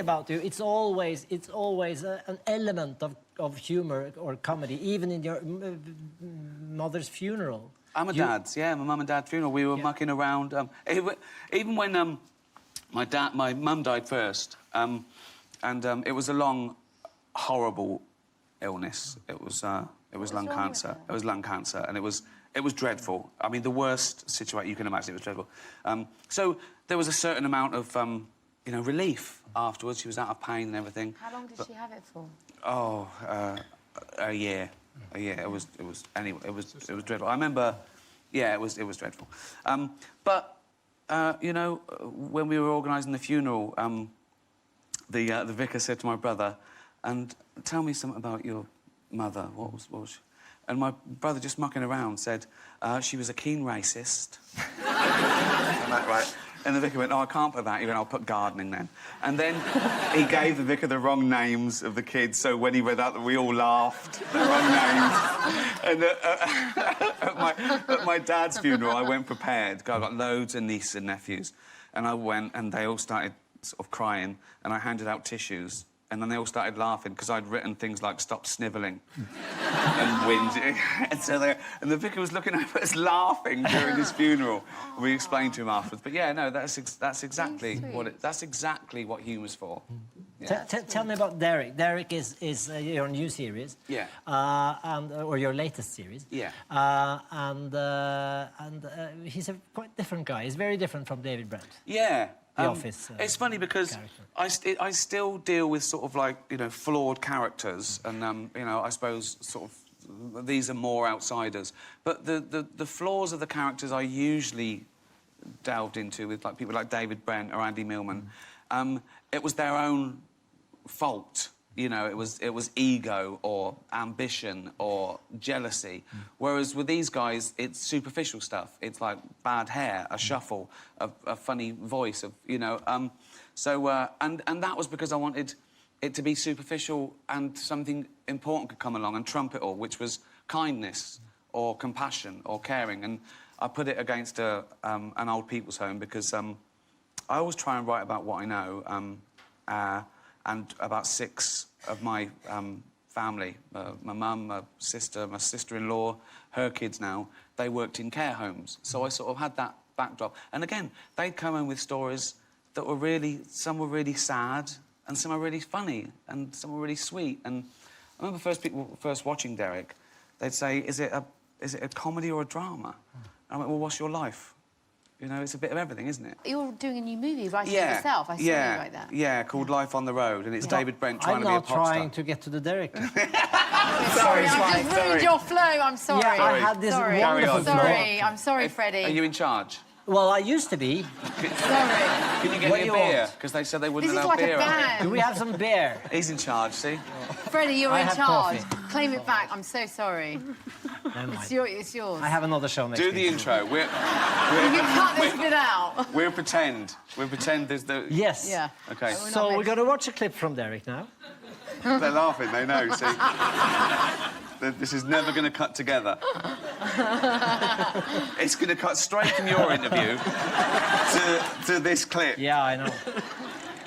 about you, it's always an element of humor or comedy, even in your mother's funeral. And my dad's, yeah, my mum and dad's funeral. We were mucking around. Even when my mum died first, and it was a long, horrible illness. It was lung cancer. It was lung cancer, and it was dreadful. I mean, the worst situation you can imagine. It was dreadful. So there was a certain amount of, you know, relief afterwards. She was out of pain and everything. How long did she have it for? Oh, a year. A year. It was anyway. It was dreadful. I remember. Yeah, it was dreadful. But you know, when we were organising the funeral, the vicar said to my brother, "And tell me something about your mother. What was she?" And my brother, just mucking around, said, "She was a keen racist." Right. And the vicar went, "Oh, I can't put that." He went, "I'll put gardening then." And then he gave the vicar the wrong names of the kids, so when he read out, we all laughed. The wrong names. And at my dad's funeral, I went prepared. I got loads of nieces and nephews. And I went, and they all started sort of crying, and I handed out tissues. And then they all started laughing, because I'd written things like, "Stop snivelling," and whinging. And the vicar was looking at us laughing during his funeral. We explained to him afterwards. But, yeah, no, that's exactly what humour's for. Yeah. Tell me about Derek. Derek is your new series. Yeah. Or your latest series. Yeah. He's a quite different guy. He's very different from David Brent. Yeah. The Office. It's funny because I still deal with sort of like, you know, flawed characters, and you know, I suppose sort of these are more outsiders. But the flaws of the characters I usually delved into with like people like David Brent or Andy Millman. It was their own fault. You know, it was ego or ambition or jealousy. Whereas with these guys, it's superficial stuff. It's like bad hair, a shuffle, a funny voice, you know. And that was because I wanted it to be superficial and something important could come along and trump it all, which was kindness or compassion or caring. And I put it against an old people's home because I always try and write about what I know. And about 6 of my family, my mum, my sister-in-law, her kids now, they worked in care homes. So I sort of had that backdrop. And again, they'd come in with stories that were some were really sad, and some were really funny, and some were really sweet. And I remember first watching Derek, they'd say, is it a comedy or a drama? And I went, well, what's your life? You know, it's a bit of everything, isn't it? You're doing a new movie, writing it yourself. I saw you like that. Yeah, called Life on the Road, and it's David Brent trying to be a pop star. I'm not trying to get to the Derek. Sorry, I just ruined your flow. I'm sorry. Yeah, I had this wonderful flow. I'm sorry, Freddie. Are you in charge? Well, I used to be. Sorry. Can you get me a beer? Because they said they wouldn't allow beer. This is like a band. Do we have some beer? He's in charge, see? Freddie, you're in charge. Coffee. Claim it back. I'm so sorry. It's yours. I have another show next week. Do the intro. You can cut this bit out. We'll pretend. We'll pretend there's the... Yes. Yeah. OK. So we're going to watch a clip from Derek now. They're laughing, they know, see? This is never going to cut together. It's going to cut straight from your interview to this clip. Yeah, I know.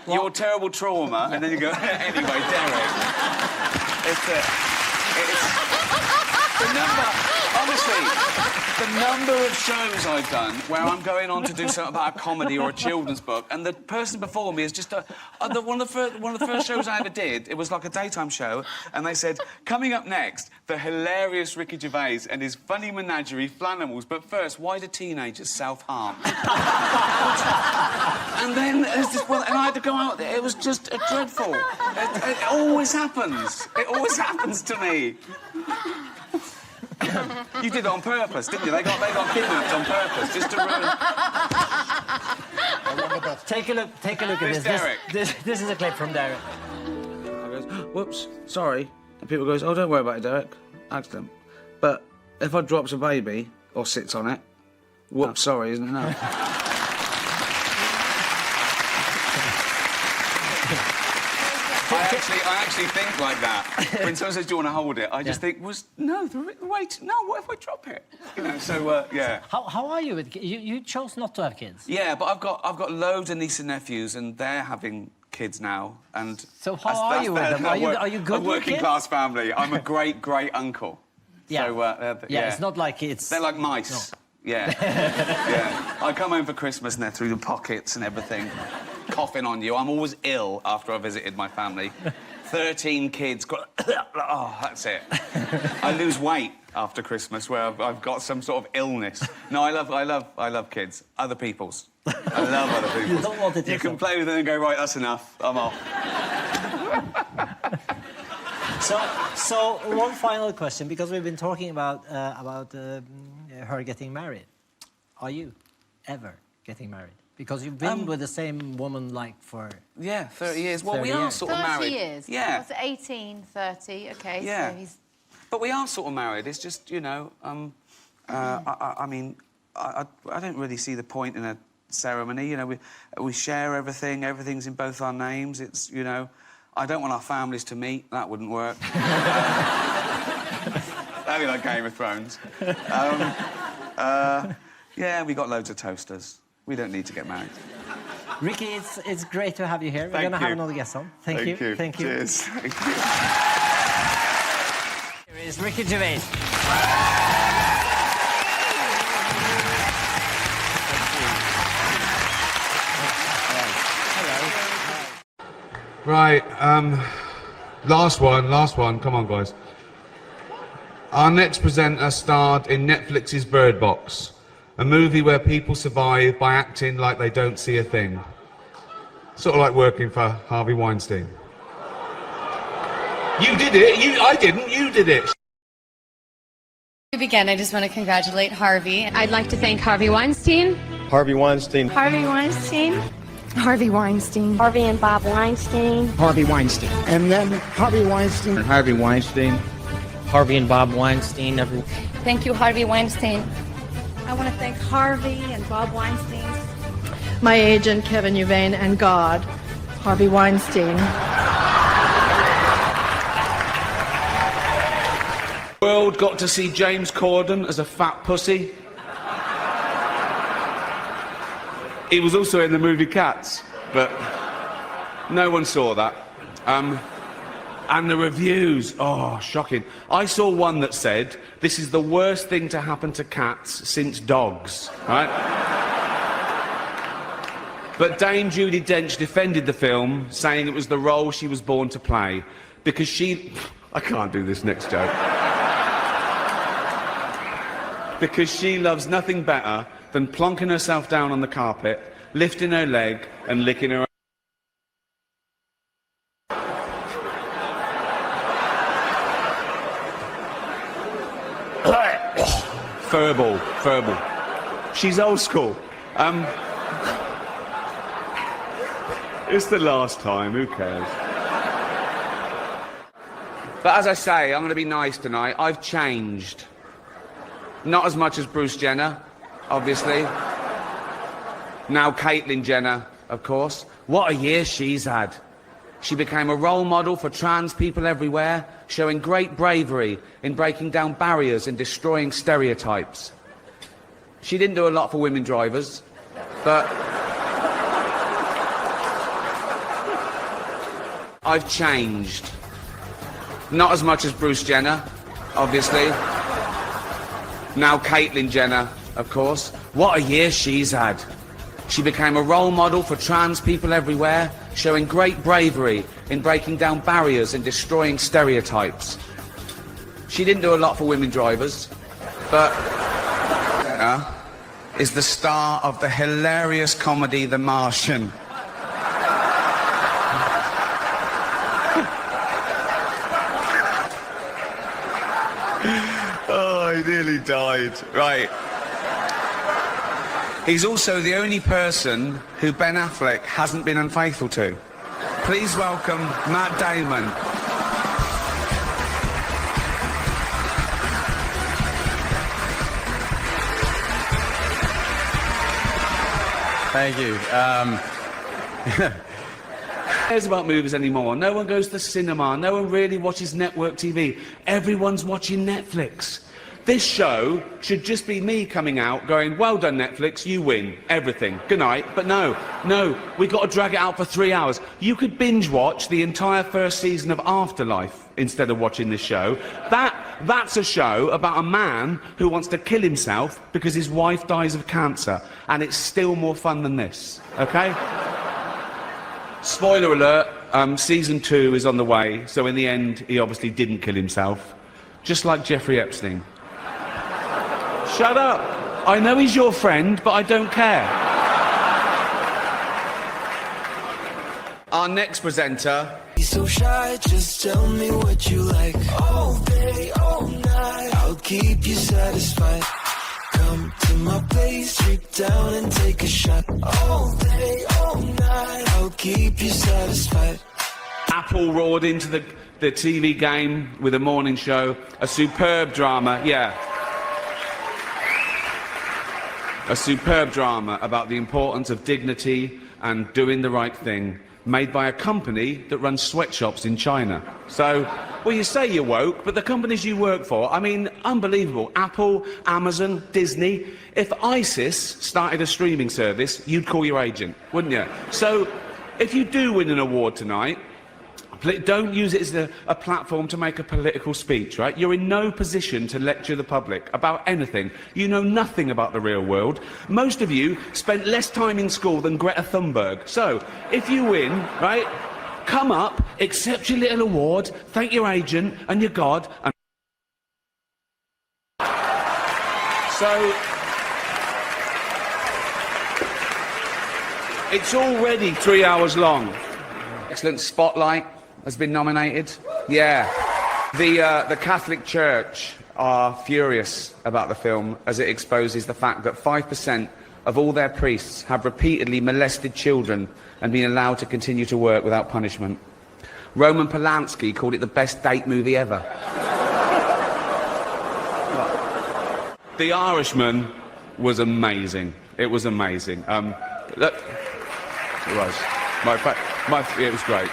Your terrible trauma, and then you go, anyway, Derek. The number of shows I've done where I'm going on to do something about a comedy or a children's book, and the person before me is just one of the first shows I ever did. It was like a daytime show, and they said, coming up next, the hilarious Ricky Gervais and his funny menagerie, Flanimals. But first, why do teenagers self-harm? And then and I had to go out there. It was just dreadful. It always happens. It always happens to me. You did it on purpose, didn't you? They got kidnapped on purpose, just to ruin... Take a look at this. This is a clip from Derek. I goes, whoops, sorry. And people goes, oh, don't worry about it, Derek. Accident. But if I drops a baby, or sits on it, whoops, sorry, isn't it? No. I actually think like that. When someone says, do you want to hold it? I just think, no, wait, no, what if I drop it? You know, so, yeah. How are you with kids? You chose not to have kids. Yeah, but I've got loads of nieces and nephews, and they're having kids now, and so how are you with them? Are you good a with working kids? class family. I'm a great uncle. Yeah. So, yeah, it's not like it's... They're like mice. No. Yeah. yeah. I come home for Christmas and they're through the pockets and everything, coughing on you. I'm always ill after I visited my family. 13 kids. Oh, that's it. I lose weight after Christmas where I've got some sort of illness. No, I love kids. Other people's. I love other people's. You don't want it. You can play with them and go, right, that's enough. I'm off. So one final question, because we've been talking about her getting married. Are you ever getting married? Because you've been with the same woman, like, for... Yeah, 30 years. Well, 30 we are years. sort of married. 30 years? Yeah. What's it, 18, 30, OK, yeah. so he's... But we are sort of married. It's just, you know, I mean, I don't really see the point in a ceremony. You know, we share everything. Everything's in both our names. It's, you know... I don't want our families to meet. That wouldn't work. That'd be like Game of Thrones. Yeah, we got loads of toasters. We don't need to get married. Ricky, it's great to have you here. We're going to have another guest on. Thank you. Thank you. Cheers. Thank you. Here is Ricky Gervais. Right, last one, come on guys. Our next presenter starred in Netflix's Bird Box, a movie where people survive by acting like they don't see a thing. Sort of like working for Harvey Weinstein. You did it, I didn't, you did it. To begin, I just want to congratulate Harvey. I'd like to thank Harvey Weinstein. Harvey Weinstein. Harvey Weinstein. Harvey Weinstein. Harvey and Bob Weinstein. Harvey Weinstein. And then Harvey Weinstein. Harvey Weinstein. Harvey and Bob Weinstein. Thank you, Harvey Weinstein. I want to thank Harvey and Bob Weinstein. My agent, Kevin Uvain, and God, Harvey Weinstein. The world got to see James Corden as a fat pussy. He was also in the movie Cats, but no one saw that. And the reviews, oh, shocking. I saw one that said, this is the worst thing to happen to cats since dogs, right? But Dame Judi Dench defended the film, saying it was the role she was born to play, because she... I can't do this next joke. Because she loves nothing better than plonking herself down on the carpet, lifting her leg and licking her... Furball. She's old school. It's the last time, who cares? But as I say, I'm going to be nice tonight. I've changed. Not as much as Bruce Jenner, obviously. Now Caitlyn Jenner, of course. What a year she's had. She became a role model for trans people everywhere, showing great bravery in breaking down barriers and destroying stereotypes. She didn't do a lot for women drivers, but... I've changed. Not as much as Bruce Jenner, obviously. Now Caitlyn Jenner, of course. What a year she's had. She became a role model for trans people everywhere, showing great bravery in breaking down barriers and destroying stereotypes. She didn't do a lot for women drivers, but... is the star of the hilarious comedy The Martian. Oh, he nearly died. Right. He's also the only person who Ben Affleck hasn't been unfaithful to. Please welcome Matt Damon. Thank you. Who cares about movies anymore? No one goes to the cinema. No one really watches network TV. Everyone's watching Netflix. This show should just be me coming out going, well done, Netflix, you win everything. Good night. But no, we got to drag it out for 3 hours. You could binge watch the entire first season of Afterlife instead of watching this show. That's a show about a man who wants to kill himself because his wife dies of cancer. And it's still more fun than this, okay? Spoiler alert, season 2 is on the way, so in the end, he obviously didn't kill himself. Just like Jeffrey Epstein. Shut up! I know he's your friend, but I don't care. Our next presenter... He's so shy, just tell me what you like. All day, all night, I'll keep you satisfied. Come to my place, strip down and take a shot. All day, all night, I'll keep you satisfied. Apple roared into the TV game with a morning show. A superb drama, yeah. A superb drama about the importance of dignity and doing the right thing, made by a company that runs sweatshops in China. So, well, you say you're woke, but the companies you work for, I mean, unbelievable. Apple, Amazon, Disney. If ISIS started a streaming service, you'd call your agent, wouldn't you? So, if you do win an award tonight, don't use it as a platform to make a political speech, right? You're in no position to lecture the public about anything. You know nothing about the real world. Most of you spent less time in school than Greta Thunberg. So, if you win, right, come up, accept your little award, thank your agent and your God, and... So... It's already 3 hours long. Excellent. Spotlight has been nominated. Yeah. The Catholic Church are furious about the film as it exposes the fact that 5% of all their priests have repeatedly molested children and been allowed to continue to work without punishment. Roman Polanski called it the best date movie ever. The Irishman was amazing. It was amazing. Look, it was. It was great.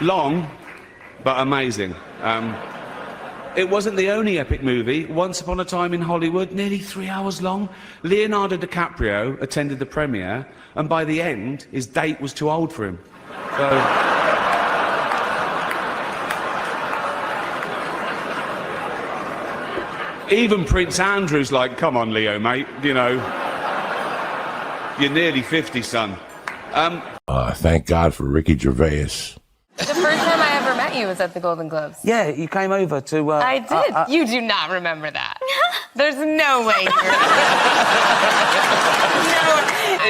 Long, but amazing. It wasn't the only epic movie. Once Upon a Time in Hollywood, nearly 3 hours long. Leonardo DiCaprio attended the premiere, and by the end, his date was too old for him. So... Even Prince Andrew's like, come on, Leo, mate, you know. You're nearly 50, son. Thank God for Ricky Gervais. The first time I ever met you was at the Golden Globes. Yeah, you came over to... I did. You do not remember that. There's no way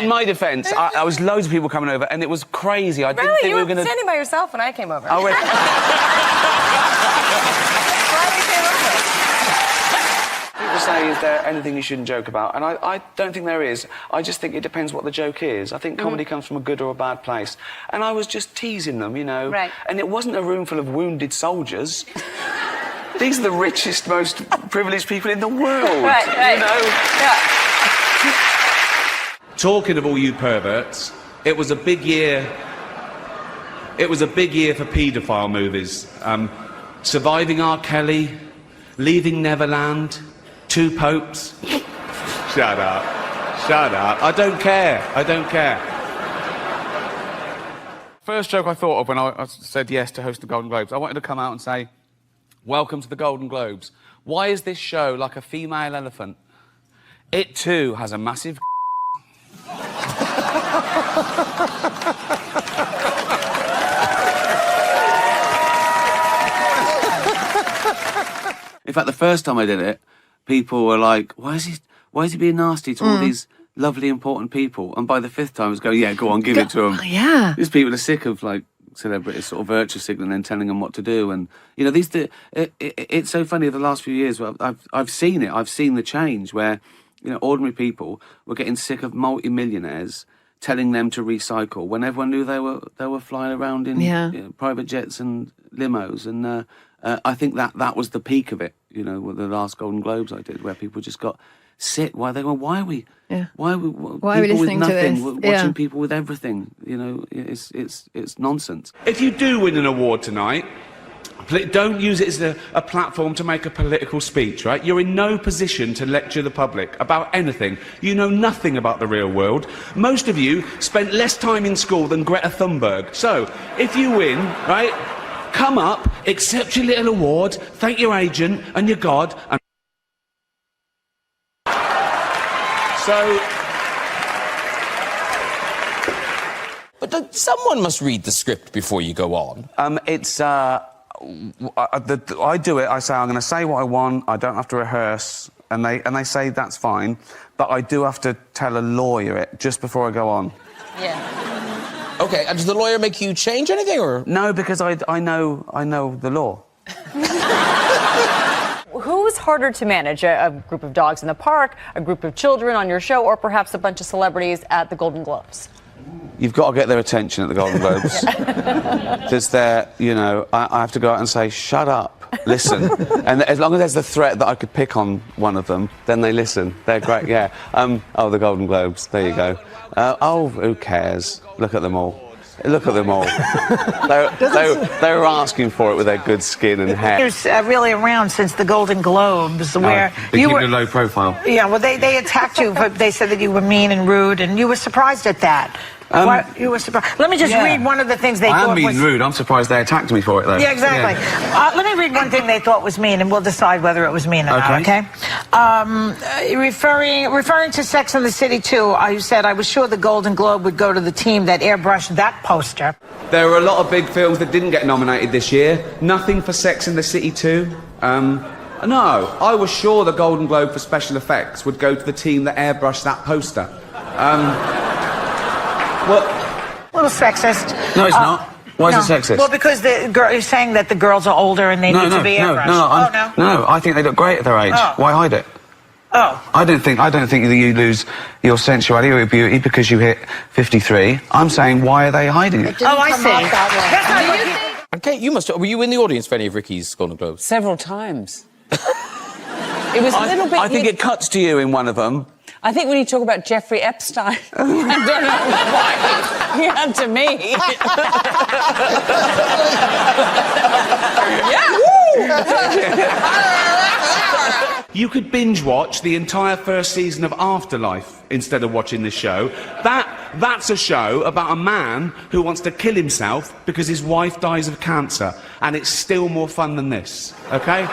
In my defence, I was loads of people coming over, and it was crazy. I didn't think we were going to... You were standing by yourself when I came over. Oh, wait. People say, is there anything you shouldn't joke about? And I don't think there is. I just think it depends what the joke is. I think comedy comes from a good or a bad place. And I was just teasing them, you know. Right. And it wasn't a room full of wounded soldiers. These are the richest, most privileged people in the world. Right. You know? Yeah. Talking of all you perverts, it was a big year... It was a big year for paedophile movies. Surviving R. Kelly, Leaving Neverland... 2 popes. Shut up. Shut up. I don't care. I don't care. First joke I thought of when I said yes to host the Golden Globes, I wanted to come out and say, welcome to the Golden Globes. Why is this show like a female elephant? It too has a massive In fact, the first time I did it, people were like, why is he being nasty to all these lovely, important people? And by the 5th time, I was going, yeah, go on, give it to them. Yeah. These people are sick of, like, celebrities sort of virtue signaling and telling them what to do. And, you know, it's so funny the last few years, where I've seen it. I've seen the change where, you know, ordinary people were getting sick of multi-millionaires telling them to recycle when everyone knew they were flying around in you know, private jets and limos. And I think that was the peak of it, you know, with the last Golden Globes I did, where people just got sick. Why are we listening to this? Watching people with everything, you know, it's nonsense. If you do win an award tonight, Don't use it as a platform to make a political speech, right? You're in no position to lecture the public about anything. You know nothing about the real world. Most of you spent less time in school than Greta Thunberg. So, if you win, right, come up, accept your little award, thank your agent and your God, and... So... But someone must read the script before you go on. I do it. I say I'm going to say what I want. I don't have to rehearse, and they say that's fine. But I do have to tell a lawyer it just before I go on. Yeah. Okay. And does the lawyer make you change anything, or no? Because I know the law. Who's harder to manage? A group of dogs in the park, a group of children on your show, or perhaps a bunch of celebrities at the Golden Globes? You've got to get their attention at the Golden Globes. There's you know, I have to go out and say, shut up, listen. And as long as there's the threat that I could pick on one of them, then they listen. They're great, yeah. Oh, the Golden Globes, there you go. Oh, who cares? Look at them all. Look at them all. they were asking for it with their good skin and hair. He was really around since the Golden Globes, where you were a low profile. Yeah, well, they attacked you, but they said that you were mean and rude, and you were surprised at that. You were surprised. Let me just read one of the things they thought was... I am mean and rude. I'm surprised they attacked me for it, though. Yeah, exactly. Yeah. Let me read one thing they thought was mean, and we'll decide whether it was mean or not, okay? Referring to Sex and the City 2, you said, I was sure the Golden Globe would go to the team that airbrushed that poster. There were a lot of big films that didn't get nominated this year. Nothing for Sex and the City 2. No, I was sure the Golden Globe for special effects would go to the team that airbrushed that poster. Well, a little sexist. No, it's not. Why is it sexist? Well, because you're saying that the girls are older and they need to be airbrushed. No, I think they look great at their age. Oh. Why hide it? Oh. I don't think that you lose your sensuality or your beauty because you hit 53. I'm saying, why are they hiding it? Oh, I see. And Kate, were you in the audience for any of Ricky's Golden Globes? Several times. It was a little bit... I think it cuts to you in one of them. I think when you talk about Jeffrey Epstein, I don't know why he had to me. you could binge watch the entire first season of Afterlife instead of watching this show. That's a show about a man who wants to kill himself because his wife dies of cancer, and it's still more fun than this, okay?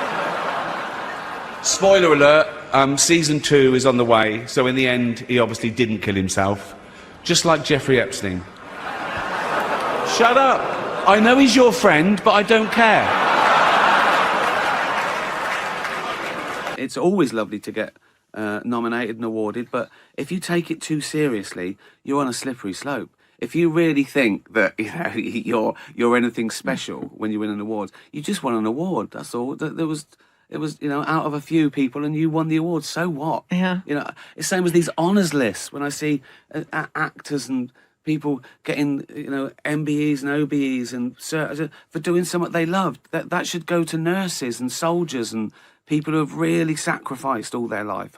Spoiler alert, season 2 is on the way, so in the end, he obviously didn't kill himself. Just like Jeffrey Epstein. Shut up! I know he's your friend, but I don't care. It's always lovely to get nominated and awarded, but if you take it too seriously, you're on a slippery slope. If you really think that you're anything special when you win an award, you just won an award, that's all. It was, you know, out of a few people, and you won the award. So what? Yeah. You know, it's same as these honours lists. When I see actors and people getting, you know, MBEs and OBEs and for doing something they loved, that should go to nurses and soldiers and people who have really sacrificed all their life.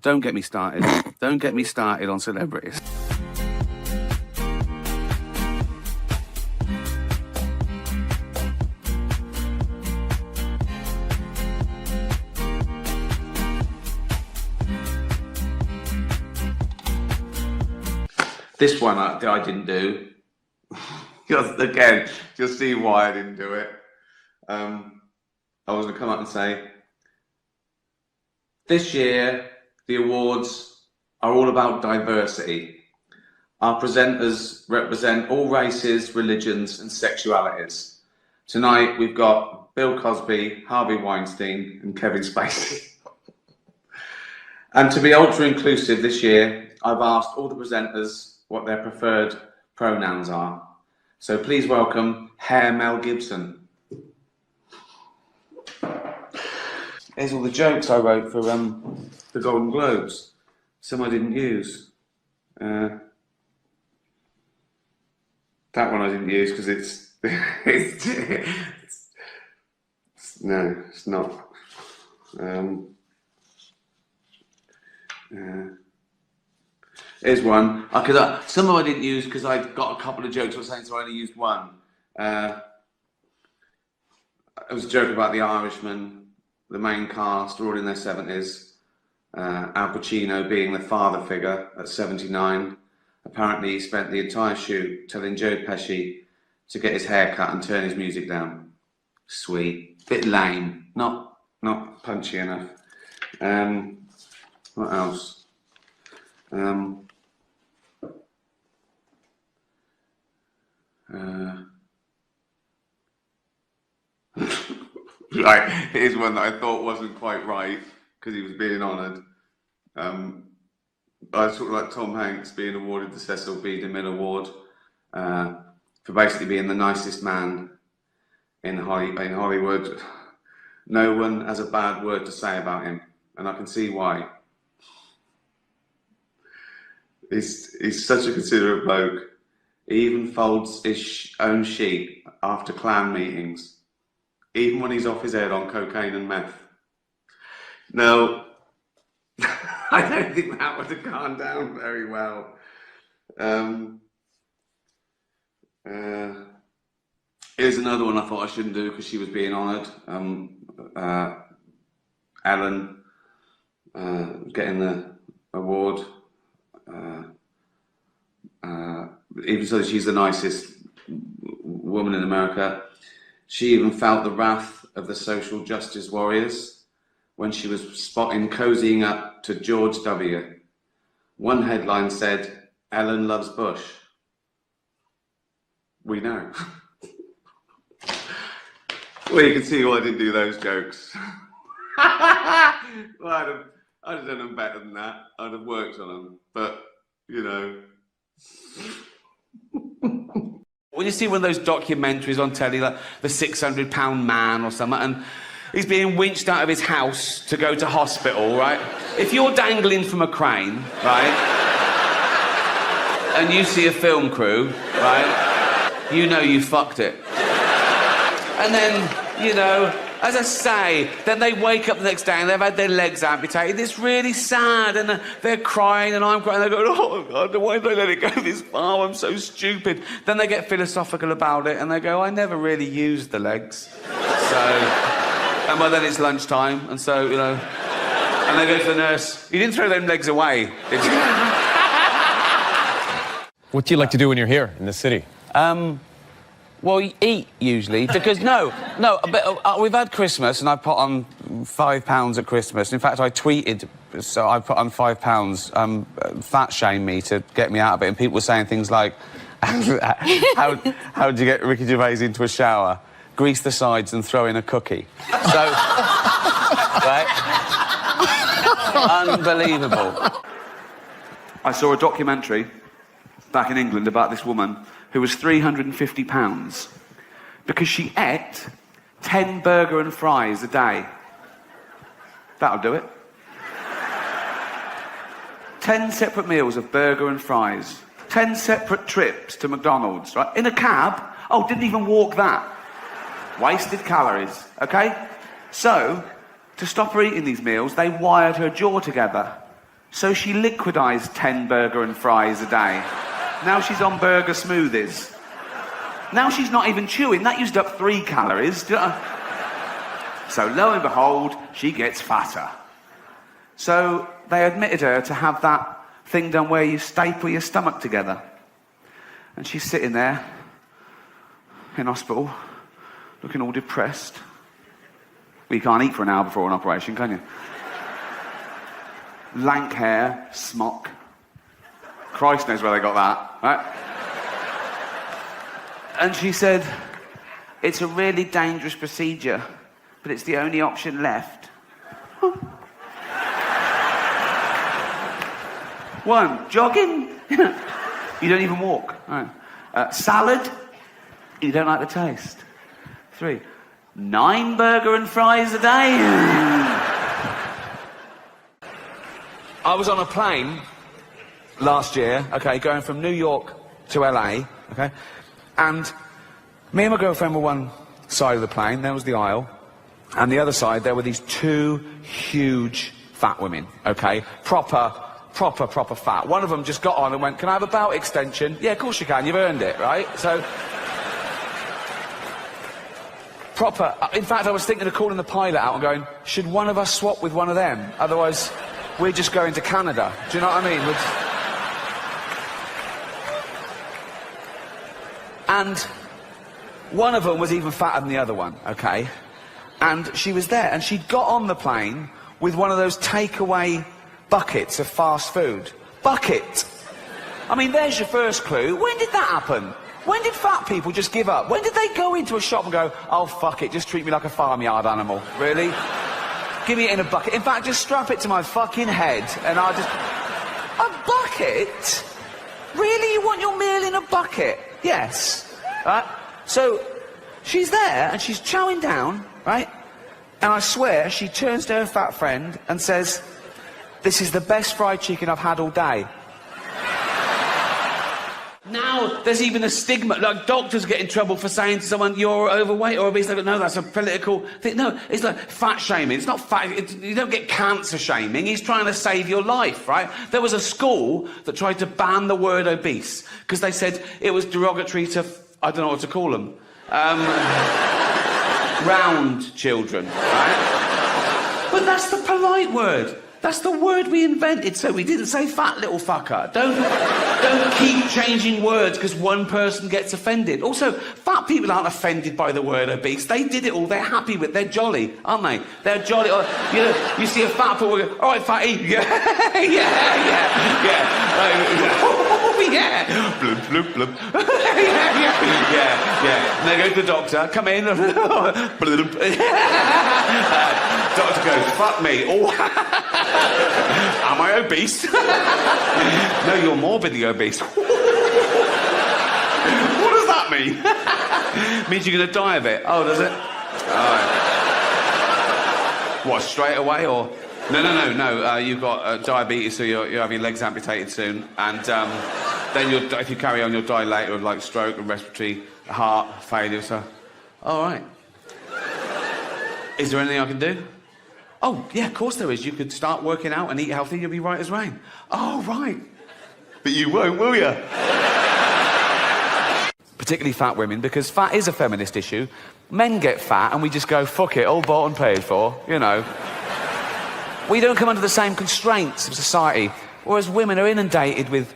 Don't get me started. Don't get me started on celebrities. This one I didn't do. Just again, you'll see why I didn't do it. I was going to come up and say, this year, the awards are all about diversity. Our presenters represent all races, religions, and sexualities. Tonight, we've got Bill Cosby, Harvey Weinstein, and Kevin Spacey. And to be ultra-inclusive this year, I've asked all the presenters what their preferred pronouns are. So please welcome Hair Mel Gibson. Here's all the jokes I wrote for the Golden Globes. Some I didn't use. That one I didn't use because no, it's not. Here's one. Some of I didn't use because I got a couple of jokes I was saying, so I only used one. It was a joke about The Irishman, the main cast, all in their 70s. Al Pacino being the father figure at 79. Apparently, he spent the entire shoot telling Joe Pesci to get his hair cut and turn his music down. Sweet. Bit lame. Not punchy enough. What else? Right, here's one that I thought wasn't quite right because he was being honoured. I sort of like Tom Hanks being awarded the Cecil B. DeMille Award for basically being the nicest man in Hollywood. No one has a bad word to say about him, and I can see why. He's such a considerate bloke. He even folds his own sheet after clan meetings, even when he's off his head on cocaine and meth. No, I don't think that would have gone down very well. Here's another one I thought I shouldn't do because she was being honoured. Ellen getting the award. Even though she's the nicest woman in America, she even felt the wrath of the social justice warriors when she was spotting cozying up to George W. One headline said, "Ellen loves Bush." We know. Well, you can see why I didn't do those jokes. Well, I'd have done them better than that. I'd have worked on them, but, you know. When you see one of those documentaries on telly, like the 600-pound man or something, and he's being winched out of his house to go to hospital, right? If you're dangling from a crane, right, and you see a film crew, right, you know you fucked it. And then, you know, as I say, then they wake up the next day and they've had their legs amputated. It's really sad, and they're crying and I'm crying. They're going, "Oh, God, why did I let it go this far? I'm so stupid." Then they get philosophical about it and they go, "I never really used the legs." And by then it's lunchtime, and so, you know, and they go to the nurse, "You didn't throw them legs away, did you?" What do you like to do when you're here in the city? Well, eat, usually, because no, but we've had Christmas, and I put on £5 at Christmas. In fact, I tweeted, so I put on £5, fat shame me to get me out of it, and people were saying things like, how did you get Ricky Gervais into a shower? Grease the sides and throw in a cookie. So, right? Unbelievable. I saw a documentary back in England about this woman who was £350 because she ate 10 burger and fries a day. That'll do it. 10 separate meals of burger and fries. 10 separate trips to McDonald's, right? In a cab. Oh, didn't even walk that. Wasted calories, okay? So, to stop her eating these meals, they wired her jaw together. So she liquidized 10 burger and fries a day. Now she's on burger smoothies. Now she's not even chewing. That used up 3 calories. So lo and behold, she gets fatter. So they admitted her to have that thing done where you staple your stomach together. And she's sitting there in hospital, looking all depressed. Well, you can't eat for an hour before an operation, can you? Lank hair, smock. Christ knows where they got that, right? And she said, "It's a really dangerous procedure, but it's the only option left." 1, jogging. You don't even walk. Right. Salad. You don't like the taste. 3, 9 burger and fries a day. I was on a plane last year, okay, going from New York to LA, okay, and me and my girlfriend were one side of the plane, there was the aisle, and the other side there were these 2 huge fat women, okay, proper fat. One of them just got on and went, "Can I have a belt extension?" "Yeah, of course you can, you've earned it," right? So, proper... In fact, I was thinking of calling the pilot out and going, should one of us swap with one of them? Otherwise, we're just going to Canada. Do you know what I mean? And one of them was even fatter than the other one, OK? And she was there, and she'd got on the plane with one of those takeaway buckets of fast food. Bucket! I mean, there's your first clue. When did that happen? When did fat people just give up? When did they go into a shop and go, oh, fuck it, just treat me like a farmyard animal? Really? Give me it in a bucket. In fact, just strap it to my fucking head, and I'll just... A bucket? Really? You want your meal in a bucket? Yes. Right? So, she's there, and she's chowing down, right? And I swear, she turns to her fat friend and says, this is the best fried chicken I've had all day. Now, there's even a stigma, like doctors get in trouble for saying to someone, you're overweight or obese. They go, no, that's a political thing. No, it's like fat shaming. It's not fat, you don't get cancer shaming. He's trying to save your life, right? There was a school that tried to ban the word obese because they said it was derogatory to, I don't know what to call them, round children, right? But that's the polite word. That's the word we invented, so we didn't say fat little fucker. Don't keep changing words because one person gets offended. Also, fat people aren't offended by the word obese. They did it all. They're happy with it. They're jolly, aren't they? They're jolly. Or, you know, you see a fat people go, all right, fatty. Yeah, oh, yeah. Blub, blub, blub. yeah. And they go to the doctor. Come in. Doctor goes, fuck me. Oh. Am I obese? No, you're morbidly obese. What does that mean? Means you're going to die of it. Oh, does it? All right. What, straight away or? No. You've got diabetes, so you're having your legs amputated soon. And then if you carry on, you'll die later of like stroke and respiratory heart failure. So, all right. Is there anything I can do? Oh, yeah, of course there is. You could start working out and eat healthy, you'll be right as rain. Oh, right. But you won't, will you? Particularly fat women, because fat is a feminist issue. Men get fat and we just go, fuck it, all bought and paid for, you know. We don't come under the same constraints of society, whereas women are inundated with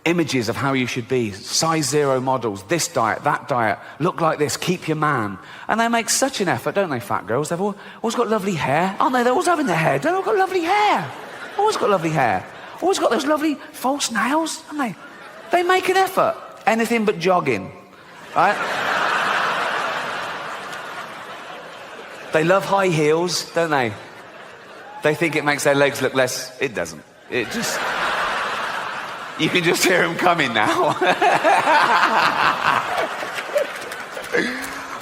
images of how you should be, size 0 models, this diet, that diet, look like this, keep your man. And they make such an effort, don't they, fat girls? They've always got lovely hair, aren't they? They're always having their hair done. They've got lovely hair. Always got lovely hair. Always got those lovely false nails, haven't they? They make an effort. Anything but jogging, right? They love high heels, don't they? They think it makes their legs look less... It doesn't. It just... You can just hear him coming now.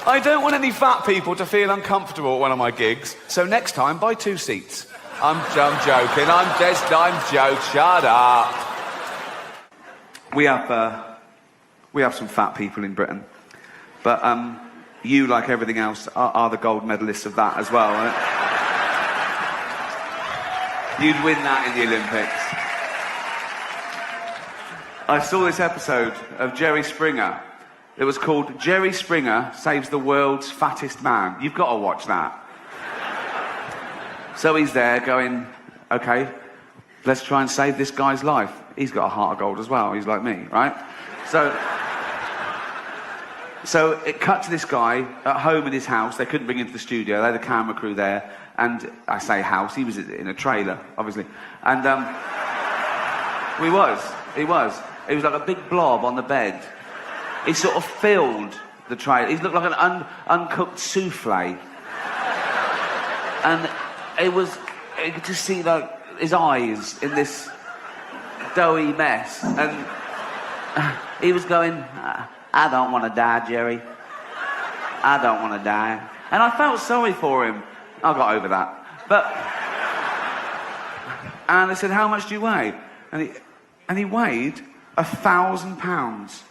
I don't want any fat people to feel uncomfortable at one of my gigs, so next time, buy 2 seats. I'm joking. I'm joking. Shut up. We have some fat people in Britain, but you, like everything else, are the gold medalists of that as well, right? You'd win that in the Olympics. I saw this episode of Jerry Springer. It was called Jerry Springer Saves the World's Fattest Man. You've got to watch that. So he's there going, OK, let's try and save this guy's life. He's got a heart of gold as well. He's like me, right? So it cut to this guy at home in his house. They couldn't bring him to the studio. They had the camera crew there. And I say house, he was in a trailer, obviously. And he was. He was like a big blob on the bed. He sort of filled the trailer. He looked like an uncooked souffle. And you could just see like his eyes in this doughy mess. And he was going, I don't want to die, Jerry. I don't want to die. And I felt sorry for him. I got over that. And they said, how much do you weigh? And he weighed 1,000 pounds.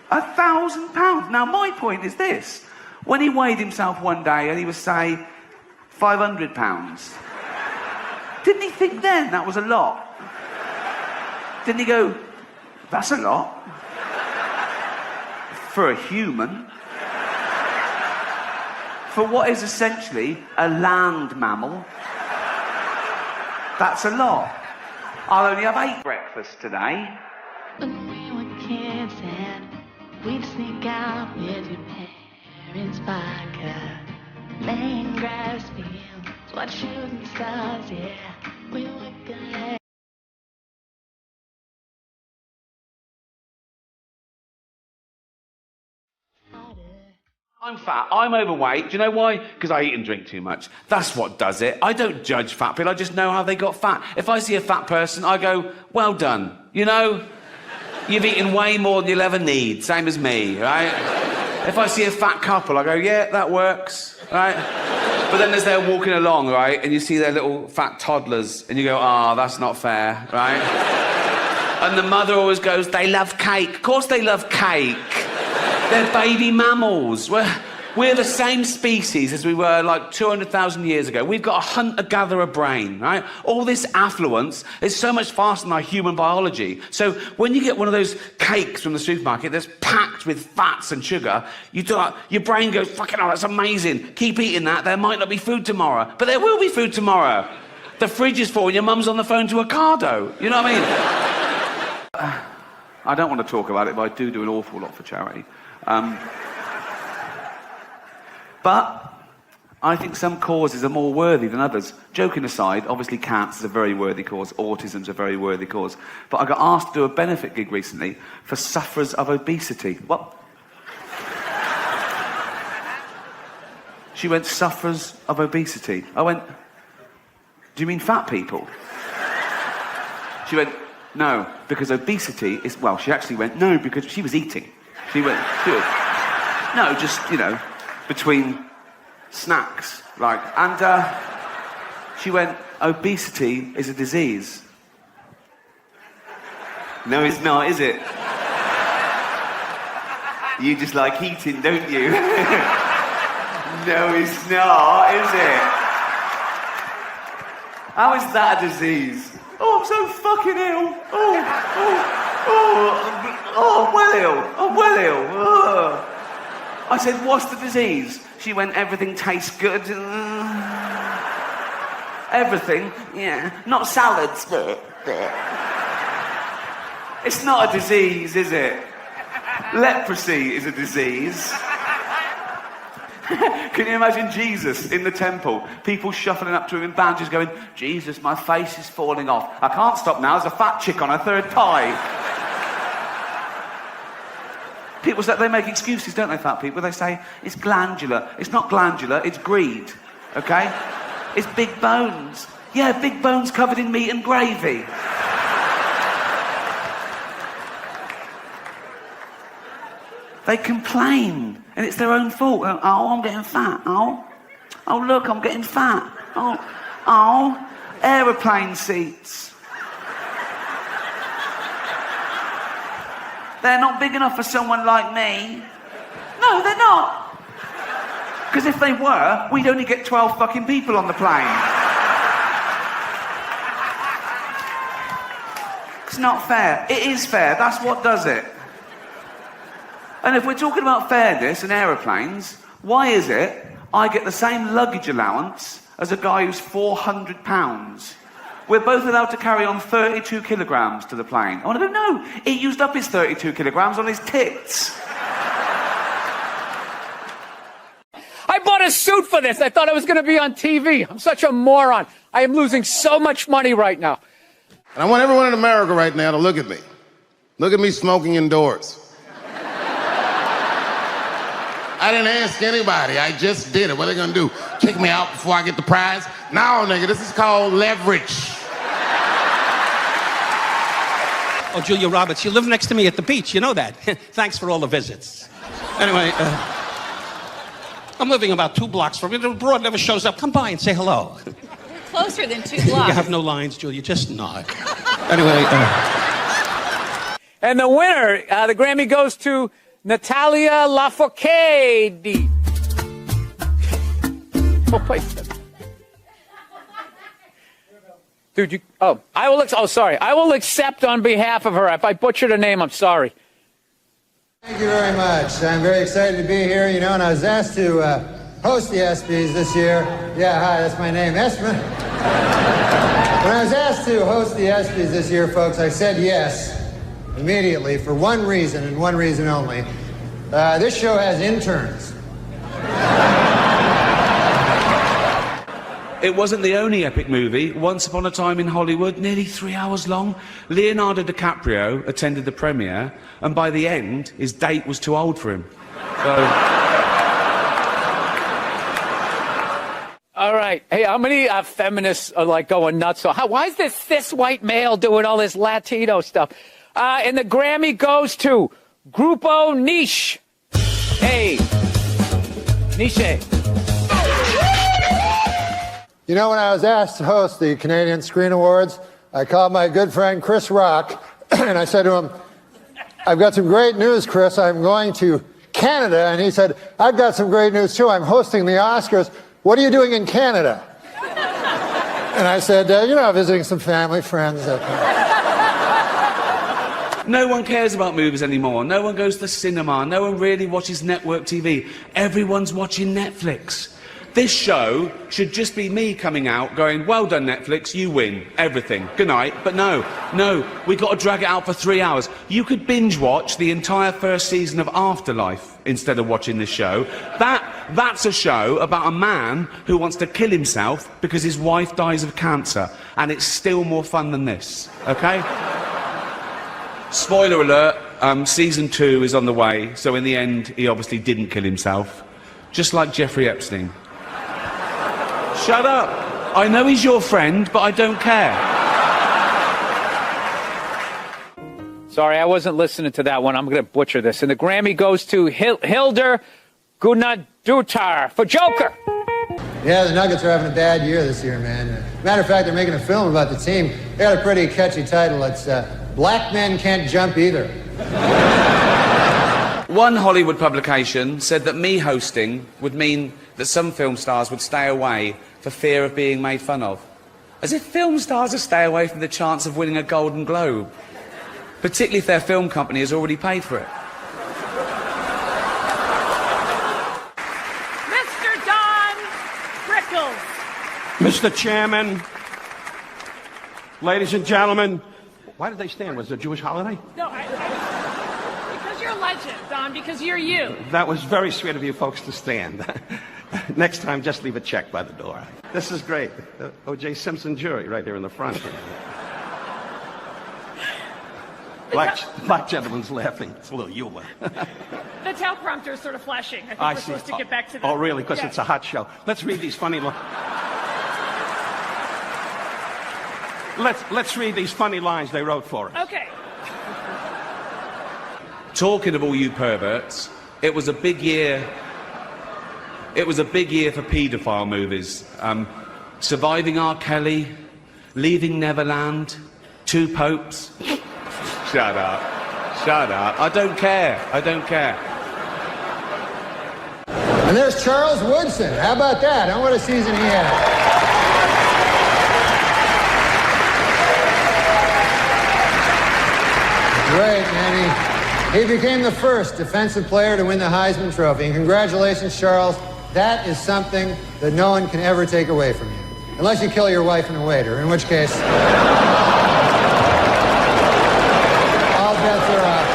1,000 pounds. Now, my point is this. When he weighed himself one day and he was, say, 500 pounds, didn't he think then that was a lot? Didn't he go, that's a lot? For a human. For what is essentially a land mammal, that's a lot. I'll only have 8 breakfasts today. When we were kids and we'd sneak out with your parents' vodka, laying grass fields, watch shooting stars, yeah. We were good. I'm fat, I'm overweight. Do you know why? Because I eat and drink too much. That's what does it. I don't judge fat people, I just know how they got fat. If I see a fat person, I go, well done. You know, you've eaten way more than you'll ever need, same as me, right? If I see a fat couple, I go, yeah, that works, right? But then as they're walking along, right, and you see their little fat toddlers, and you go, ah, that's not fair, right? And the mother always goes, they love cake. Of course they love cake. They're baby mammals. We're the same species as we were like 200,000 years ago. We've got a hunter-gatherer brain, right? All this affluence is so much faster than our human biology. So when you get one of those cakes from the supermarket that's packed with fats and sugar, your brain goes, fucking hell, that's amazing. Keep eating that. There might not be food tomorrow. But there will be food tomorrow. The fridge is full and your mum's on the phone to Ocado. You know what I mean? I don't want to talk about it, but I do an awful lot for charity. But I think some causes are more worthy than others. Joking aside, obviously cancer is a very worthy cause, autism's a very worthy cause. But I got asked to do a benefit gig recently for sufferers of obesity. What? She went, sufferers of obesity. I went, do you mean fat people? She went, no, because obesity is, well, she actually went, no, because she was eating. She went, good. No, just, you know, between snacks, like, and she went, obesity is a disease. No, it's not, is it? You just like eating, don't you? No, it's not, is it? How is that a disease? Oh, I'm so fucking ill. I'm well ill. I'm well ill. Oh. I said, what's the disease? She went, everything tastes good. Everything? Yeah. Not salads. It's not a disease, is it? Leprosy is a disease. Can you imagine Jesus in the temple? People shuffling up to him in bandages going, Jesus, my face is falling off. I can't stop now. There's a fat chick on her third pie. People say, they make excuses, don't they, fat people? They say, it's glandular. It's not glandular, it's greed, okay? It's big bones. Yeah, big bones covered in meat and gravy. They complain, and it's their own fault. Oh, I'm getting fat. Oh, look, I'm getting fat. Oh, aeroplane seats. They're not big enough for someone like me. No, they're not. Because if they were, we'd only get 12 fucking people on the plane. It's not fair. It is fair. That's what does it. And if we're talking about fairness and aeroplanes, why is it I get the same luggage allowance as a guy who's 400 pounds? We're both allowed to carry on 32 kilograms to the plane. I want to go, no, he used up his 32 kilograms on his tits. I bought a suit for this. I thought I was going to be on TV. I'm such a moron. I am losing so much money right now. And I want everyone in America right now to look at me. Look at me smoking indoors. I didn't ask anybody. I just did it. What are they gonna do? Kick me out before I get the prize? No, nigga, this is called leverage. Oh, Julia Roberts, you live next to me at the beach. You know that. Thanks for all the visits. Anyway, I'm living about 2 blocks from you. The broad never shows up. Come by and say hello. Closer than 2 blocks. You have no lines, Julia. Just nod. Anyway. And the winner, the Grammy goes to Natalia Lafourcade. Oh, wait. Dude, I will accept on behalf of her. If I butchered her name, I'm sorry. Thank you very much. I'm very excited to be here, you know, and I was asked to host the ESPYs this year. Yeah, hi, that's my name, Espen. When I was asked to host the ESPYs this year, folks, I said yes immediately for one reason and one reason only. This show has interns. It wasn't the only epic movie. Once Upon a Time in Hollywood, nearly 3 hours long. Leonardo DiCaprio attended the premiere, and by the end, his date was too old for him. So... All right. Hey, how many feminists are like going nuts? So why is this cis white male doing all this Latino stuff? And the Grammy goes to Grupo Niche. Hey, Niche. You know, when I was asked to host the Canadian Screen Awards, I called my good friend Chris Rock, and I said to him, I've got some great news, Chris. I'm going to Canada. And he said, I've got some great news, too. I'm hosting the Oscars. What are you doing in Canada? And I said, you know, visiting some family, friends. No one cares about movies anymore. No one goes to the cinema. No one really watches network TV. Everyone's watching Netflix. This show should just be me coming out going, well done, Netflix, you win everything. Good night. But no, we got to drag it out for 3 hours. You could binge watch the entire first season of Afterlife instead of watching this show. That's a show about a man who wants to kill himself because his wife dies of cancer. And it's still more fun than this, okay? Spoiler alert, season 2 is on the way, so in the end, he obviously didn't kill himself. Just like Jeffrey Epstein. Shut up. I know he's your friend, but I don't care. Sorry, I wasn't listening to that one. I'm going to butcher this. And the Grammy goes to Hildur Guðnadóttir for Joker. Yeah, the Nuggets are having a bad year this year, man. Matter of fact, they're making a film about the team. They got a pretty catchy title. It's Black Men Can't Jump Either. One Hollywood publication said that me hosting would mean that some film stars would stay away for fear of being made fun of. As if film stars would stay away from the chance of winning a Golden Globe. Particularly if their film company has already paid for it. Mr. Don Rickles. Mr. Chairman, ladies and gentlemen, why did they stand? Was it a Jewish holiday? No, because you're a legend, Don, because you're you. That was very sweet of you folks to stand. Next time, just leave a check by the door. This is great. The O.J. Simpson jury right here in the front. Black gentleman's laughing. It's a little humor. The teleprompter is sort of flashing. I think we're supposed to get back to that. Oh, really? Because it's a hot show. Let's read these funny lines. Let's read these funny lines they wrote for us. Okay. Talking of all you perverts, it was a big year. It was a big year for paedophile movies. Surviving R. Kelly, Leaving Neverland, Two Popes. Shut up. Shut up. I don't care. I don't care. And there's Charles Woodson. How about that? Huh? What a season he had. Great, man. He became the first defensive player to win the Heisman Trophy. And congratulations, Charles. That is something that no one can ever take away from you. Unless you kill your wife and a waiter, in which case... all bets are off.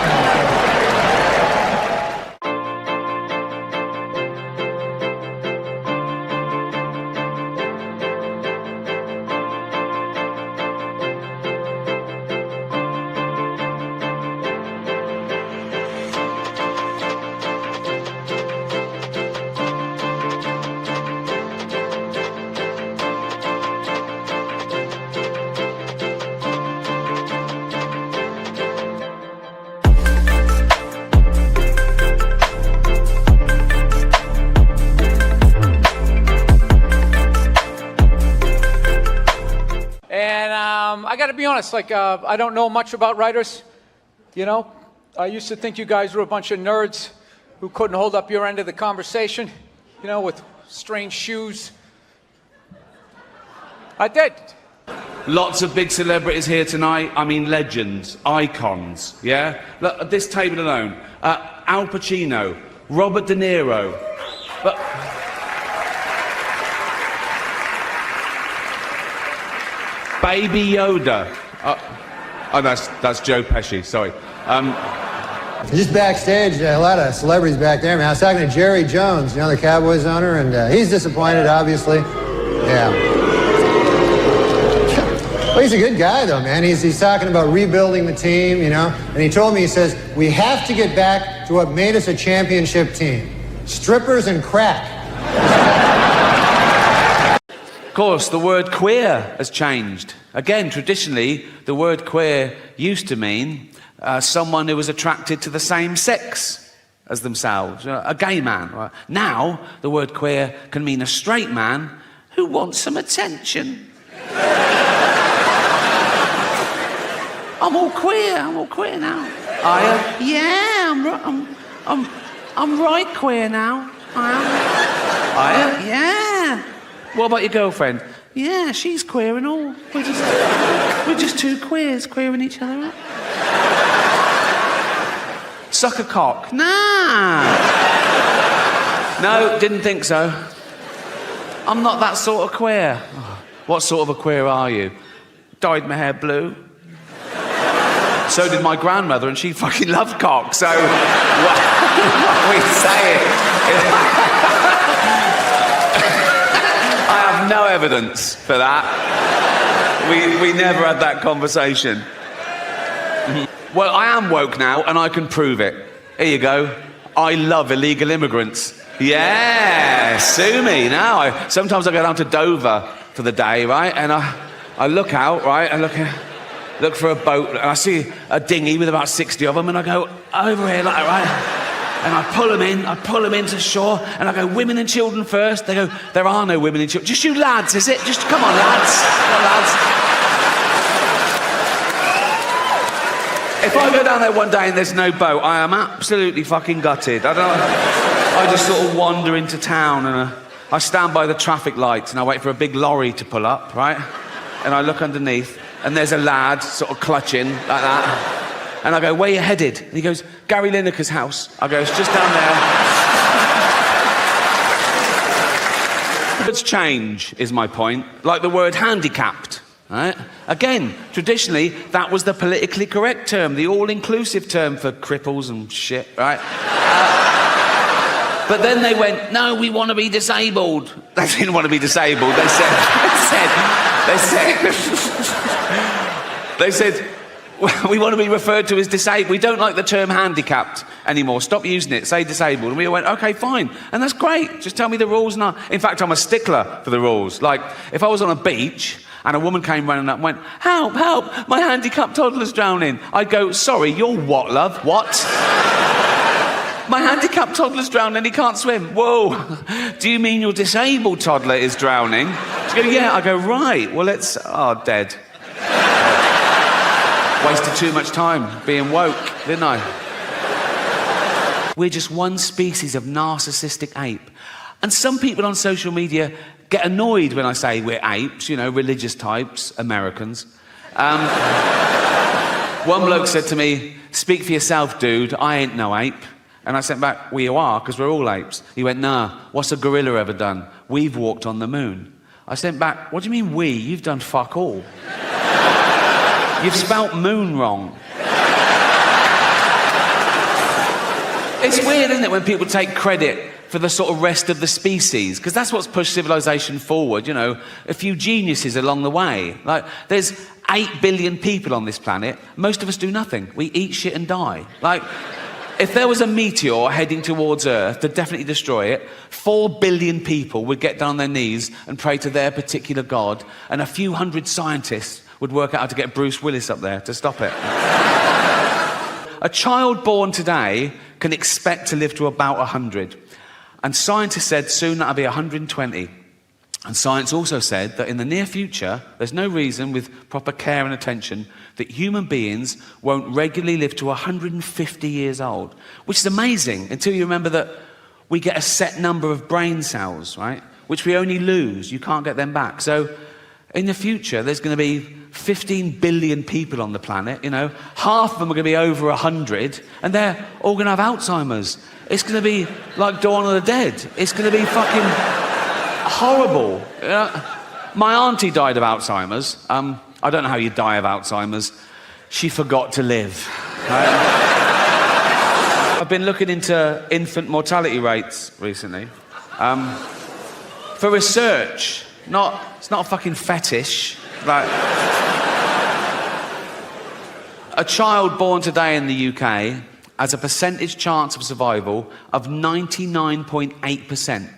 I got to be honest, I don't know much about writers, you know. I used to think you guys were a bunch of nerds who couldn't hold up your end of the conversation, you know, with strange shoes. I did. Lots of big celebrities here tonight. I mean, legends, icons, yeah? Look, at this table alone, Al Pacino, Robert De Niro. But Baby Yoda. Oh, that's Joe Pesci, sorry. Just backstage, a lot of celebrities back there, man. I was talking to Jerry Jones, you know, the Cowboys owner, and he's disappointed, obviously. Yeah. Well, he's a good guy, though, man. He's talking about rebuilding the team, you know. And he told me, he says, we have to get back to what made us a championship team. Strippers and crack. Of course, the word queer has changed. Again, traditionally, the word queer used to mean someone who was attracted to the same sex as themselves, a gay man. Right? Now, the word queer can mean a straight man who wants some attention. I'm all queer now. Yeah, I'm right queer now. I am. Yeah. What about your girlfriend? Yeah, she's queer and all. We're just two queers queering each other up. Suck a cock? Nah. No, didn't think so. I'm not that sort of queer. What sort of a queer are you? Dyed my hair blue. So did my grandmother, and she fucking loved cock, so... what we say? I have no evidence for that. We never had that conversation. Well, I am woke now, and I can prove it. Here you go. I love illegal immigrants. Yeah, sue me now. Sometimes I go down to Dover for the day, right? And I look out, right? And look for a boat, and I see a dinghy with about 60 of them, and I go over here, like, right? And I pull them into shore, and I go, women and children first. They go, there are no women and children. Just you lads, is it? Just come on, lads. Come on, lads. If I go down there one day and there's no boat, I am absolutely fucking gutted. I just sort of wander into town, and I stand by the traffic lights, and I wait for a big lorry to pull up, right? And I look underneath, and there's a lad sort of clutching like that. And I go, where you headed? And he goes, Gary Lineker's house. I go, it's just down there. Words change, is my point. Like the word handicapped, right? Again, traditionally, that was the politically correct term, the all-inclusive term for cripples and shit, right? But then they went, no, we want to be disabled. They didn't want to be disabled. They said, we want to be referred to as disabled. We don't like the term handicapped anymore. Stop using it. Say disabled. And we all went, OK, fine. And that's great. Just tell me the rules. In fact, I'm a stickler for the rules. Like, if I was on a beach and a woman came running up and went, help, help, my handicapped toddler's drowning, I'd go, sorry, you're what, love? What? My handicapped toddler's drowning, he can't swim. Whoa. Do you mean your disabled toddler is drowning? She go, yeah. I go, right. Well, it's... Oh, dead. Wasted too much time being woke, didn't I? We're just one species of narcissistic ape. And some people on social media get annoyed when I say we're apes, you know, religious types, Americans. One bloke said to me, speak for yourself, dude, I ain't no ape. And I sent back, well, you are, because we're all apes. He went, nah, what's a gorilla ever done? We've walked on the moon. I sent back, what do you mean we? You've done fuck all. You've spelt moon wrong. It's weird, isn't it, when people take credit for the sort of rest of the species, because that's what's pushed civilization forward, you know, a few geniuses along the way. Like, there's 8 billion people on this planet. Most of us do nothing. We eat shit and die. Like, if there was a meteor heading towards Earth to definitely destroy it, 4 billion people would get down on their knees and pray to their particular god, and a few hundred scientists would work out how to get Bruce Willis up there to stop it. A child born today can expect to live to about 100. And scientists said soon that'll be 120. And science also said that in the near future, there's no reason, with proper care and attention, that human beings won't regularly live to 150 years old. Which is amazing, until you remember that we get a set number of brain cells, right? Which we only lose. You can't get them back. So in the future, there's going to be 15 billion people on the planet, you know. Half of them are going to be over 100, and they're all going to have Alzheimer's. It's going to be like Dawn of the Dead. It's going to be fucking horrible. My auntie died of Alzheimer's. I I don't know how you die of Alzheimer's. She forgot to live. I've been looking into infant mortality rates recently. For research. It's not a fucking fetish. Like, a child born today in the UK has a percentage chance of survival of 99.8%,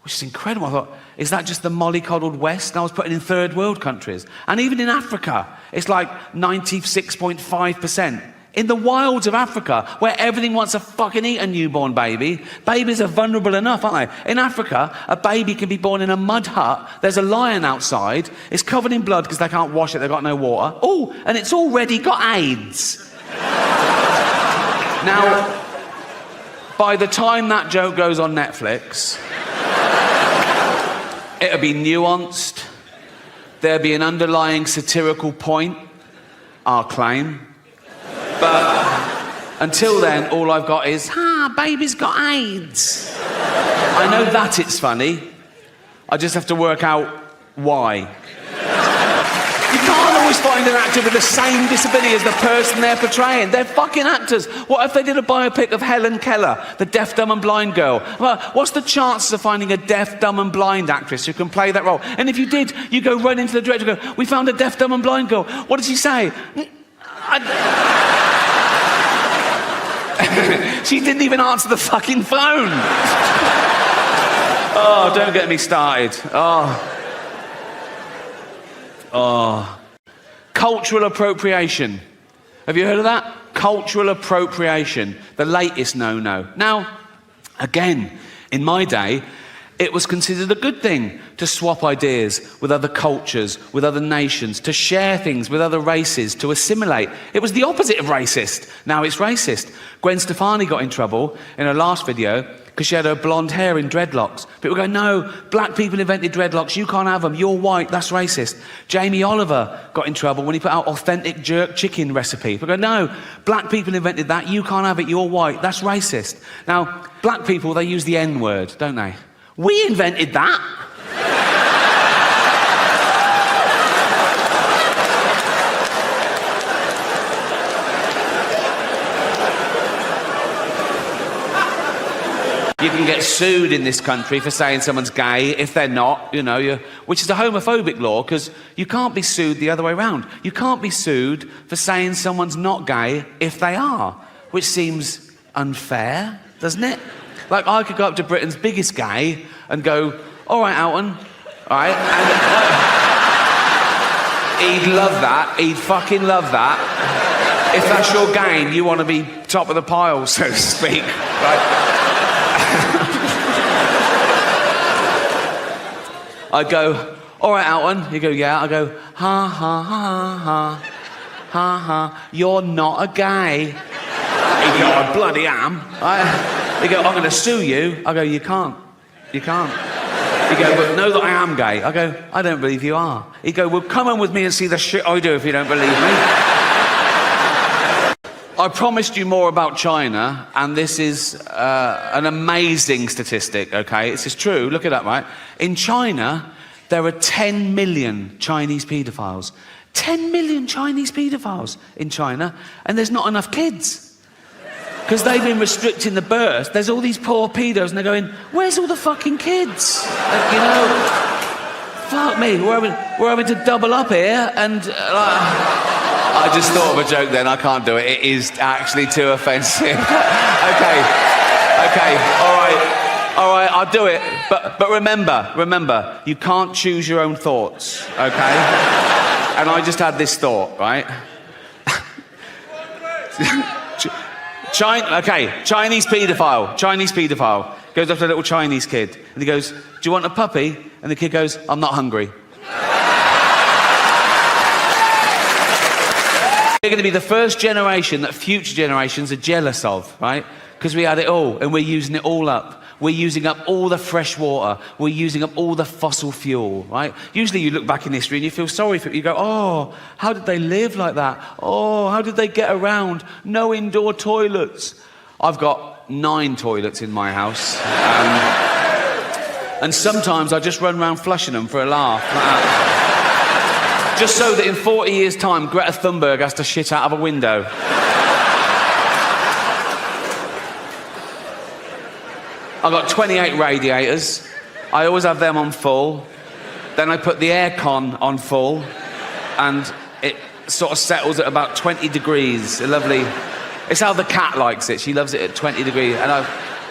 which is incredible. I thought, is that just the mollycoddled West? And I was putting in third world countries. And even in Africa, it's like 96.5%. In the wilds of Africa, where everything wants to fucking eat a newborn baby, babies are vulnerable enough, aren't they? In Africa, a baby can be born in a mud hut. There's a lion outside. It's covered in blood because they can't wash it. They've got no water. Oh, and it's already got AIDS. Now, by the time that joke goes on Netflix, it'll be nuanced. There'll be an underlying satirical point, I'll claim. But until then, all I've got is, baby's got AIDS. I know that it's funny. I just have to work out why. You can't always find an actor with the same disability as the person they're portraying. They're fucking actors. What if they did a biopic of Helen Keller, the deaf, dumb and blind girl? Well, what's the chances of finding a deaf, dumb and blind actress who can play that role? And if you did, you go run into the director and go, we found a deaf, dumb and blind girl. What does she say? She didn't even answer the fucking phone. Oh, don't get me started. Cultural appropriation. Have you heard of that? Cultural appropriation. The latest no-no. Now, again, in my day, it was considered a good thing to swap ideas with other cultures, with other nations, to share things with other races, to assimilate. It was the opposite of racist. Now it's racist. Gwen Stefani got in trouble in her last video because she had her blonde hair in dreadlocks. People go, no, black people invented dreadlocks, you can't have them, you're white, that's racist. Jamie Oliver got in trouble when he put out authentic jerk chicken recipe. People go, no, black people invented that, you can't have it, you're white, that's racist. Now, black people, they use the N-word, don't they? We invented that. You can get sued in this country for saying someone's gay if they're not, you know, which is a homophobic law because you can't be sued the other way around. You can't be sued for saying someone's not gay if they are, which seems unfair, doesn't it? Like, I could go up to Britain's biggest gay and go, all right, Alton, all right? And he'd love that. He'd fucking love that. If that's your game, you want to be top of the pile, so to speak, right? I'd go, all right, Alton. He'd go, yeah. I'd go, ha, ha, ha, ha, ha, ha, you're not a gay. He'd go, I bloody am. He'd go, I'm going to sue you. I go, you can't. You can't. He'd go, but know that I am gay. I go, I don't believe you are. He'd go, well, come on with me and see the shit I do if you don't believe me. I promised you more about China, and this is an amazing statistic, okay? This is true. Look it up, right? In China, there are 10 million Chinese paedophiles. 10 million Chinese paedophiles in China, and there's not enough kids. Because they've been restricting the birth. There's all these poor pedos, and they're going, where's all the fucking kids? You know, fuck me, we're having to double up here, and... I just thought of a joke then, I can't do it. It is actually too offensive. Okay, all right, I'll do it. But remember, you can't choose your own thoughts, okay? And I just had this thought, right? Chinese paedophile goes up to a little Chinese kid and he goes, do you want a puppy? And the kid goes, I'm not hungry. We're going to be the first generation that future generations are jealous of, right? Because we had it all and we're using it all up. We're using up all the fresh water. We're using up all the fossil fuel, right? Usually you look back in history and you feel sorry for it. You go, oh, how did they live like that? Oh, how did they get around? No indoor toilets. I've got 9 toilets in my house. And sometimes I just run around flushing them for a laugh. Just so that in 40 years' time, Greta Thunberg has to shit out of a window. I've got 28 radiators. I always have them on full. Then I put the aircon on full, and it sort of settles at about 20 degrees. Lovely. It's how the cat likes it. She loves it at 20 degrees, and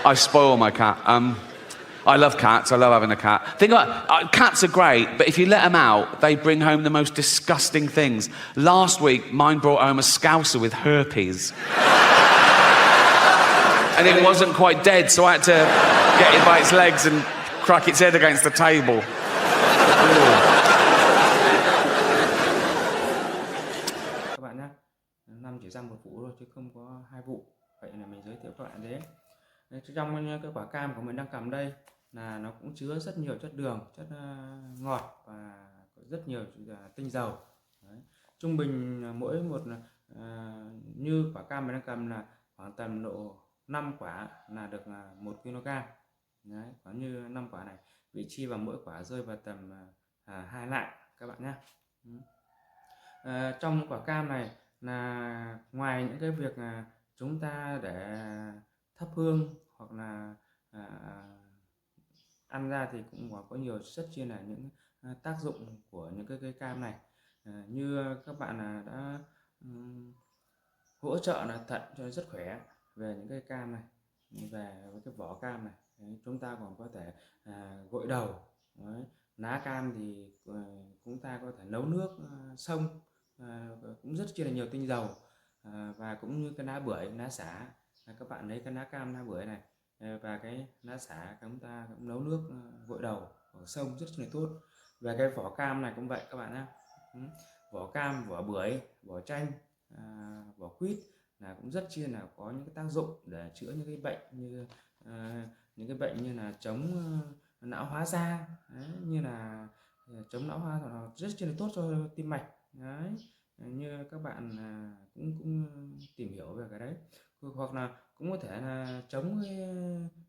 I spoil my cat. I love cats. I love having a cat. Think about cats are great, but if you let them out, they bring home the most disgusting things. Last week, mine brought home a scouser with herpes. And it wasn't quite dead, so I had to get it by its legs and crack its head against the table. Các bạn nhé, 5 chỉ ra một vụ thôi chứ không có 2 vụ. Vậy là mình giới thiệu các bạn thế. Trong cái quả cam của mình đang cầm đây là nó cũng chứa rất nhiều chất đường, chất ngọt và rất nhiều tinh dầu. Đấy. Trung bình mỗi một như quả cam mình đang cầm là khoảng tầm độ 5 quả là được 1 kg. Đấy, khoảng như 5 quả này, vị chi vào mỗi quả rơi vào tầm 2 lạng các bạn nhé. Trong quả cam này là ngoài những cái việc chúng ta để thắp hương hoặc là ăn ra thì cũng có nhiều rất chi là những tác dụng của những cái cây cam này, như các bạn đã hỗ trợ là thận cho rất khỏe về những cây cam này, về cái vỏ cam này. Đấy, chúng ta còn có thể gội đầu. Đấy, lá cam thì chúng ta có thể nấu nước xông, cũng rất chi là nhiều tinh dầu, và cũng như cái lá bưởi, lá xả, các bạn lấy cái lá cam, lá bưởi này và cái lá xả chúng ta cũng nấu nước gội đầu xông rất là tốt. Về cái vỏ cam này cũng vậy các bạn nhé. Vỏ cam, vỏ bưởi, vỏ chanh, vỏ quýt là cũng rất chi là có những cái tác dụng để chữa những cái bệnh như những cái bệnh như là chống não hóa da. Đấy, như là chống não hóa nó rất chi là tốt cho tim mạch. Đấy, như các bạn cũng tìm hiểu về cái đấy, hoặc là cũng có thể là chống cái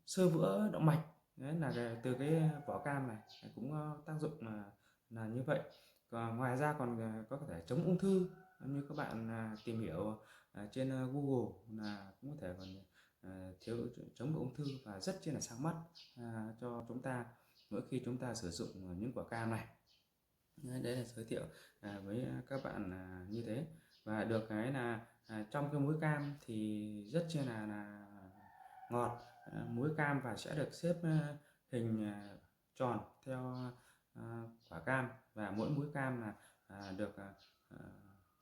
xơ vữa động mạch. Đấy là từ cái vỏ cam này cũng có tác dụng là như vậy. Còn ngoài ra còn có thể chống ung thư, như các bạn tìm hiểu trên Google là cũng có thể còn chống ung thư và rất chi là sáng mắt cho chúng ta mỗi khi chúng ta sử dụng những quả cam này. Đấy là giới thiệu với các bạn như thế. Và được cái là trong cái muối cam thì rất chi là ngọt. Muối cam và sẽ được xếp hình tròn theo quả cam, và mỗi muối cam là được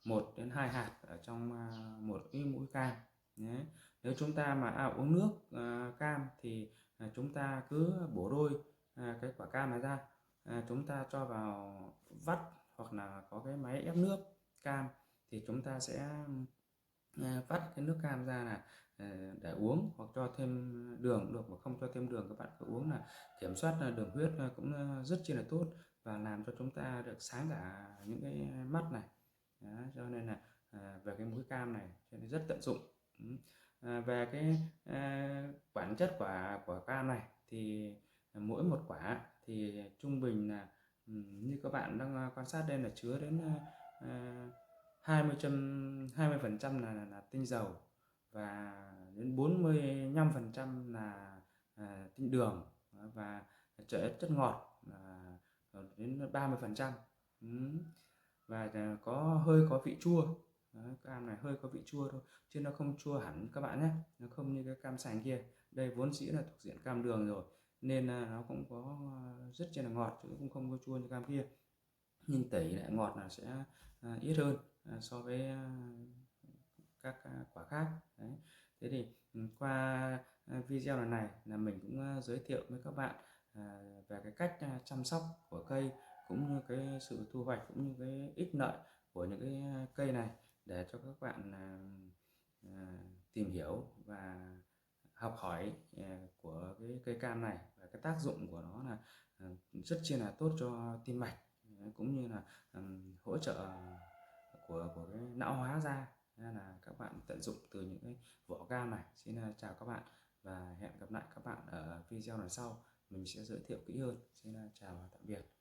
1 đến 2 hạt ở trong một cái muối cam. Đấy. Nếu chúng ta mà uống nước cam thì chúng ta cứ bổ đôi cái quả cam này ra, chúng ta cho vào vắt hoặc là có cái máy ép nước cam thì chúng ta sẽ vắt cái nước cam ra là để uống, hoặc cho thêm đường cũng được, mà không cho thêm đường các bạn cứ uống là kiểm soát đường huyết cũng rất chi là tốt và làm cho chúng ta được sáng cả những cái mắt này. Đó, cho nên là về cái muối cam này cho nên rất tận dụng. Về cái bản chất quả cam này thì mỗi một quả thì trung bình là như các bạn đang quan sát đây là chứa đến 20% là tinh dầu và đến 45% là tinh đường, và chất ngọt là đến 30%. Và hơi có vị chua. Đấy, cam này hơi có vị chua thôi chứ nó không chua hẳn các bạn nhé, nó không như cái cam sành kia. Đây vốn dĩ là thuộc diện cam đường rồi nên nó cũng có rất là ngọt chứ cũng không có chua như cam kia, nhưng tỷ lệ ngọt là sẽ ít hơn so với các quả khác. Đấy. Thế thì qua video này là mình cũng giới thiệu với các bạn về cái cách chăm sóc của cây, cũng như cái sự thu hoạch, cũng như cái ích lợi của những cái cây này, để cho các bạn tìm hiểu và học hỏi của cái cây cam này, và cái tác dụng của nó là rất chi là tốt cho tim mạch, cũng như là hỗ trợ của cái não hóa da. Nên là các bạn tận dụng từ những cái vỏ cam này. Xin chào các bạn và hẹn gặp lại các bạn ở video lần sau, mình sẽ giới thiệu kỹ hơn. Xin chào và tạm biệt.